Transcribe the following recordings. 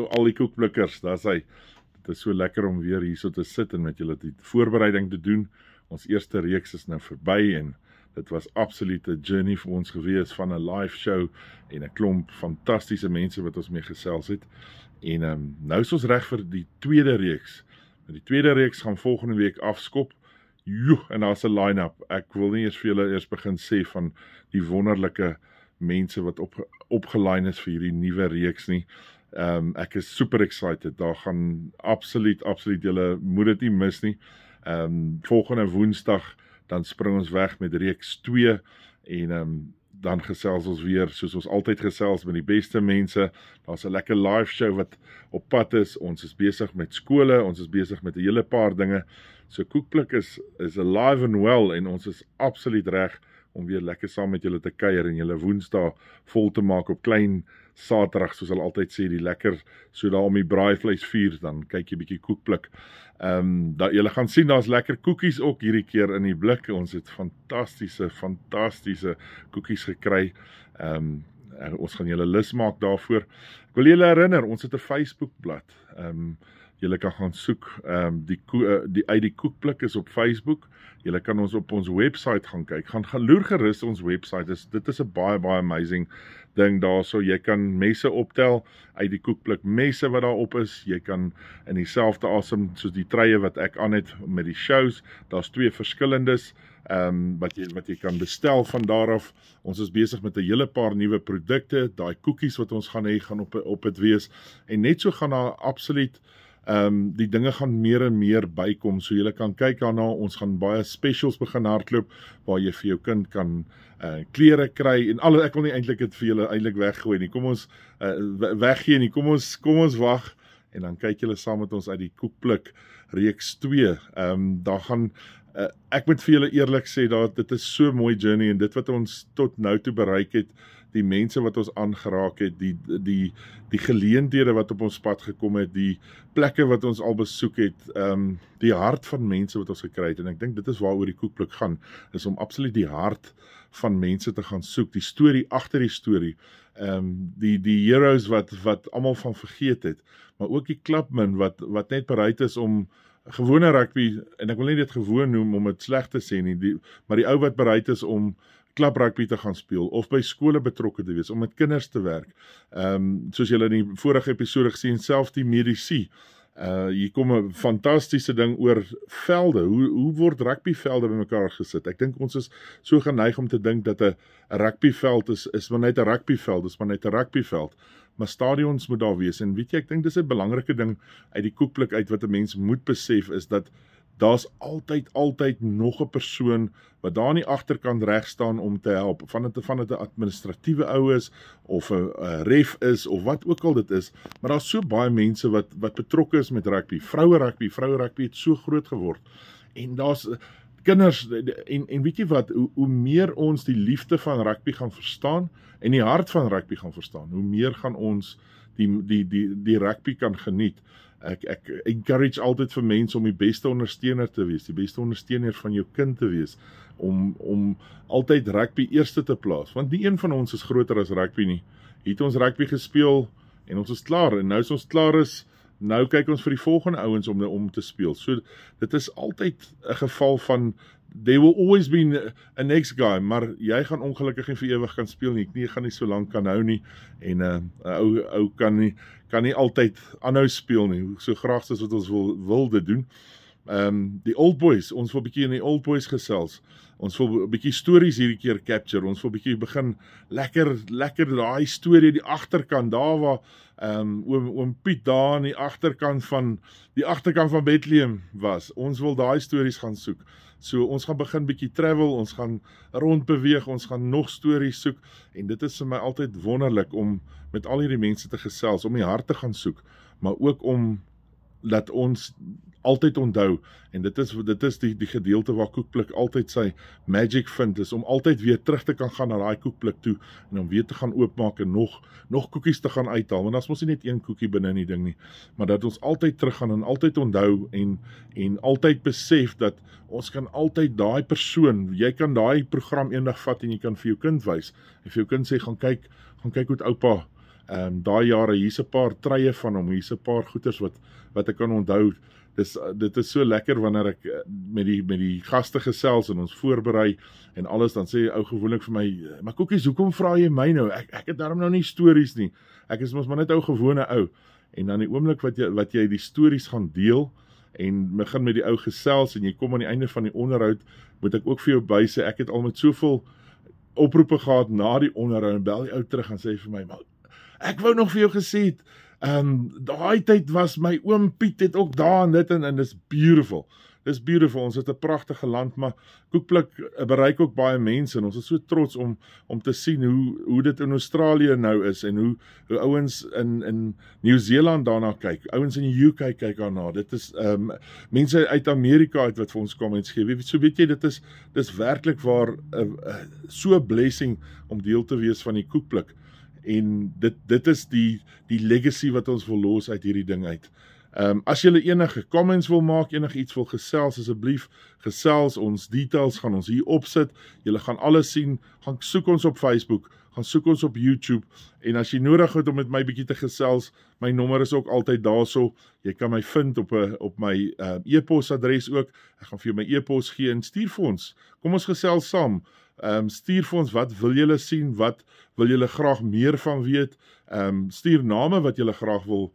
Al die koekblikkers, daar is hy. Het is so lekker om weer hier so te sit en met julle die voorbereiding te doen. Ons eerste reeks is nou verby en dit was absoluut 'n journey vir ons gewees van 'n live show en 'n klomp fantastiese mense wat ons mee gesels het. En nou is ons reg vir die tweede reeks. Die tweede reeks gaan volgende week afskop. En daar's 'n line-up. Ek wil nie eers vir julle eers begin sê van die wonderlike mense wat opgelyn is vir hierdie nuwe reeks nie. Ek is super excited. Daar gaan absoluut, julle moet dit nie mis nie. Volgende Woensdag dan spring ons weg met reeks 2 en dan gesels ons weer soos ons altyd gesels met die beste mense. Daar's 'n lekker live show wat op pad is. Ons is besig met skole, ons is besig met 'n hele paar dinge. So Koekblik is alive and well en ons is absoluut reg om weer lekker saam met julle te kuier en julle Woensdae vol te maak op klein Saterdag, soos hulle altyd sê, die lekker, so daar om die braaivleisvuur, dan kyk jy bietjie Koekblik. Julle gaan sien, daar's lekker koekies ook hierdie keer in die blik. Ons het fantastiese koekies gekry. Ons gaan julle lus maak daarvoor. Ek wil julle herinner, ons het 'n Facebookblad. Julle kan gaan soek, die Koekblik is op Facebook. Julle kan ons op ons website gaan kyk. Gaan loer gerus ons website. Dit is 'n baie amazing ding daar. So jy kan messe optel uit die Koekblik messe wat daar op is. Jy kan in dieselfde asem soos die treie wat ek aan het met die shows. Daar's 2 verskillendes wat jy kan bestel van daar af. Ons is besig met 'n hele paar nuwe produkte. Daai koekies wat ons gaan hê gaan op dit wees. En net so gaan daar absoluut die dinge gaan meer en meer bykom, so julle kan kyk daarna. Ons gaan baie specials begin hardloop, waar jy vir jou kind kan klere kry, en ek wil nie eintlik dit vir julle eintlik weggooi nie, kom ons weggee nie, kom ons wag, en dan kyk julle saam met ons uit die Koekblik reeks 2, daar gaan, ek moet vir julle eerlik sê, dit is so mooi journey, en dit wat ons tot nou toe bereik het, die mense wat ons aangeraak het, die geleenthede wat op ons pad gekom het, die plekke wat ons al besoek het, die hart van mense wat ons gekry het, en ek dink dit is waaroor die Koekblik gaan, is om absoluut die hart van mense te gaan soek, die storie agter die storie, die heroes wat almal van vergeet het, maar ook die klapman wat net bereid is om gewone rugby, en ek wil nie dit gewoon noem om dit sleg te sê nie, maar die ou wat bereid is om klap rugby te gaan speel, of by skole betrokke te wees, om met kinders te werk. Soos julle in die vorige episode gesien, self die medici. Hier kom 'n fantastiese ding oor velde. Hoe word rugbyvelde bymekaar gesit? Ek dink ons is so geneig om te dink dat 'n rugbyveld is maar net 'n rugbyveld, is maar net 'n rugbyveld. Maar stadions moet daar wees. En weet jy, ek dink dis 'n belangrike ding uit die Koekblik uit wat 'n mens moet besef, is dat daar's altyd nog 'n persoon wat daar aan die agterkant reg staan om te help, van dit 'n administratiewe ou is, of 'n ref is, of wat ook al dit is, maar daar's so baie mense wat betrokke is met rugby, vroue rugby het so groot geword, en daar's kinders, en weet jy wat, hoe meer ons die liefde van rugby gaan verstaan, en die hart van rugby gaan verstaan, hoe meer gaan ons die rugby kan geniet. Ek encourage altyd vir mense om die beste ondersteuner te wees, die beste ondersteuner van jou kind te wees, om altyd rugby eerste te plaas, want nie een van ons is groter as rugby nie. Het ons rugby gespeel, en ons is klaar, en nou as ons klaar is, nou kyk ons vir die volgende ouens om te speel. So, dit is altyd 'n geval van, there will always be a next guy, maar jy gaan ongelukkig nie vir ewig kan speel nie, ek gaan nie so lank kan hou nie, en ou kan nie altyd aanhou speel nie, so graag soos wat ons wil dit doen. Die old boys, ons wil bietjie in die old boys gesels, ons wil bietjie stories hierdie keer capture, ons wil bietjie begin lekker daai storie, die agterkant, daar waar oom Piet daar aan die agterkant van Bethlehem was, ons wil daai stories gaan soek. So ons gaan begin bietjie travel, ons gaan rondbeweeg, ons gaan nog stories soek, en dit is vir my altyd wonderlik om met al hierdie mense te gesels, om die hart te gaan soek, maar ook om dat ons altyd onthou, en dit is die gedeelte waar Koekblik altyd sy magic vind, is om altyd weer terug te kan gaan na daai Koekblik toe, en om weer te gaan oopmaak, en nog koekies te gaan uithaal, want as ons nie net een koekie binne in die ding nie, maar dat ons altyd terug gaan, en altyd onthou, en altyd besef, dat ons kan altyd daai persoon, jy kan daai program eendag vat, en jy kan vir jou kind wys, en vir jou kind sê, gaan kyk hoe oupa Daai jare, hier's 'n paar treie van hom, hier's 'n paar goeters wat ek kan onthou. Dit is so lekker wanneer ek met die gaste gesels en ons voorberei en alles, dan sê ou gewoonlik vir my, maar Koekies, hoekom vra jy my nou? Ek het daarom nou nie stories nie. Ek is mos maar net ou gewone ou. En dan die oomblik wat jy die stories gaan deel en begin met die ou gesels en jy kom aan die einde van die onderhoud, moet ek ook vir jou bysê, ek het al met soveel oproepe gehad na die onderhoud en bel die ou terug en sê vir my, maar ek wou nog vir jou gesê het, daai tyd was my oom Piet het ook daar en dit en dis beautiful. Dis beautiful, ons het 'n pragtige land, maar Koekblik bereik ook baie mense en ons is so trots om te sien hoe dit in Australië nou is en hoe ouens in Nieu-Seeland daarna kyk, ouens in die UK kyk daarna. Dit is mense uit Amerika uit wat vir ons comments gee. So weet jy, dis werklik waar so 'n blessing om deel te wees van die Koekblik. En dit is die legacy wat ons wil los uit hierdie ding uit. As julle enige comments wil maak, enige iets wil gesels, asseblief gesels, ons details gaan ons hier opsit, julle gaan alles sien, gaan soek ons op Facebook, gaan soek ons op YouTube, en as jy nodig het om met my bietjie te gesels, my nommer is ook altyd daarso, jy kan my vind op my e-posadres ook, ek gaan vir jou my e-pos gee en stuur vir ons, kom ons gesels saam, stuur vir ons, wat wil julle sien, wat wil julle graag meer van weet, stuur name wat julle graag wil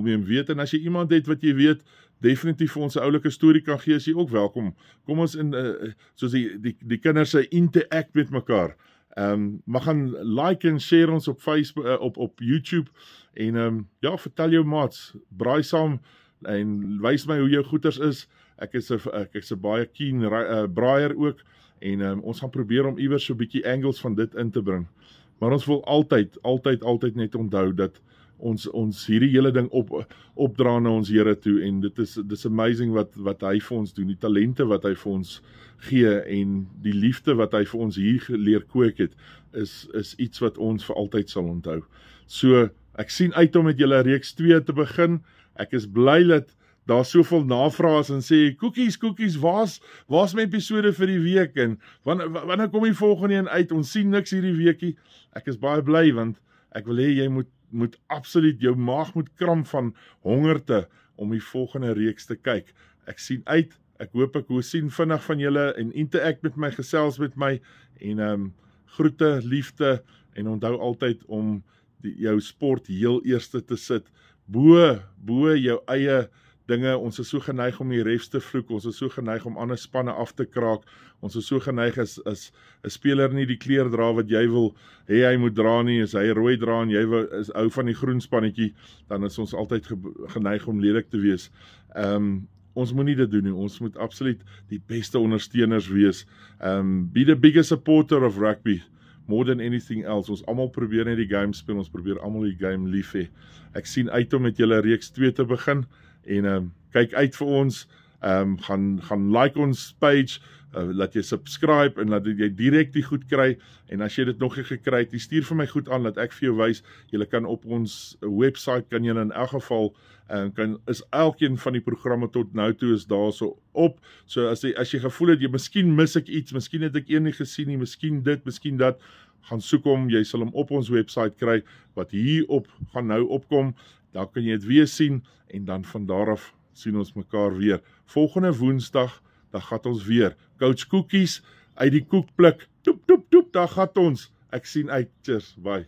mee weet, en as jy iemand het wat jy weet, definitief vir ons 'n oulike storie kan gee, is jy ook welkom. Kom ons in, soos die kinders sê, interact met mekaar. Maar gaan like en share ons op Facebook, op YouTube, en ja, vertel jou maats, braai saam, en wys my hoe jou goeders is. Ek is 'n baie keen braaier ook, en ons gaan probeer om iewers so 'n bietjie angles van dit in te bring. Maar ons wil altyd net onthou dat ons hierdie hele ding opdra na ons Here toe, en dit is amazing wat hy vir ons doen, die talente wat hy vir ons gee, en die liefde wat hy vir ons hier geleer kweek het, is iets wat ons vir altyd sal onthou. So, ek sien uit om met julle reeks 2 te begin. Ek is bly dat daar soveel navrae is en sê, Koekies, waar's my episode vir die week, en wanneer kom die volgende een uit, ons sien niks hierdie weekie. Ek is baie bly, want ek wil hê jy moet absoluut, jou maag moet kram van hongerte om die volgende reeks te kyk. Ek sien uit, ek hoop ek sien vinnig van julle en interact met my, gesels met my, en groete, liefde, en onthou altyd om jou sport heel eerste te sit, bo jou eie dinge. Ons is so geneig om die refs te vloek, ons is so geneig om ander spanne af te kraak, ons is so geneig as 'n speler nie die kleur dra wat jy wil hê hy moet dra nie, as hy rooi dra en jy is ou van die groen spannetjie, dan is ons altyd geneig om lelik te wees. Ons moet nie dit doen nie, ons moet absoluut die beste ondersteuners wees. Be the biggest supporter of rugby, more than anything else. Ons almal probeer net die game speel, ons probeer almal die game lief hê. Ek sien uit om met julle reeks 2 te begin, en kyk uit vir ons, gaan like ons page, laat jy subscribe, en laat jy direk die goed kry, en as jy dit nog nie gekry het, stuur vir my goed aan, laat ek vir jou wys, jy kan op ons website, kan jy in elk geval, is elkeen van die programme tot nou toe is daar so op, so as jy gevoel het, miskien mis ek iets, miskien het ek een nie gesien nie, miskien dit, miskien dat, gaan soek hom, jy sal hom op ons website kry, wat hier op gaan nou opkom, dan kan jy dit weer sien, en dan van daar af sien ons mekaar weer. Volgende Woensdag, dan gaan ons weer. Coach Koekies, uit die koekblik, toep, daar gaan ons. Ek sien uit, cheers, bye.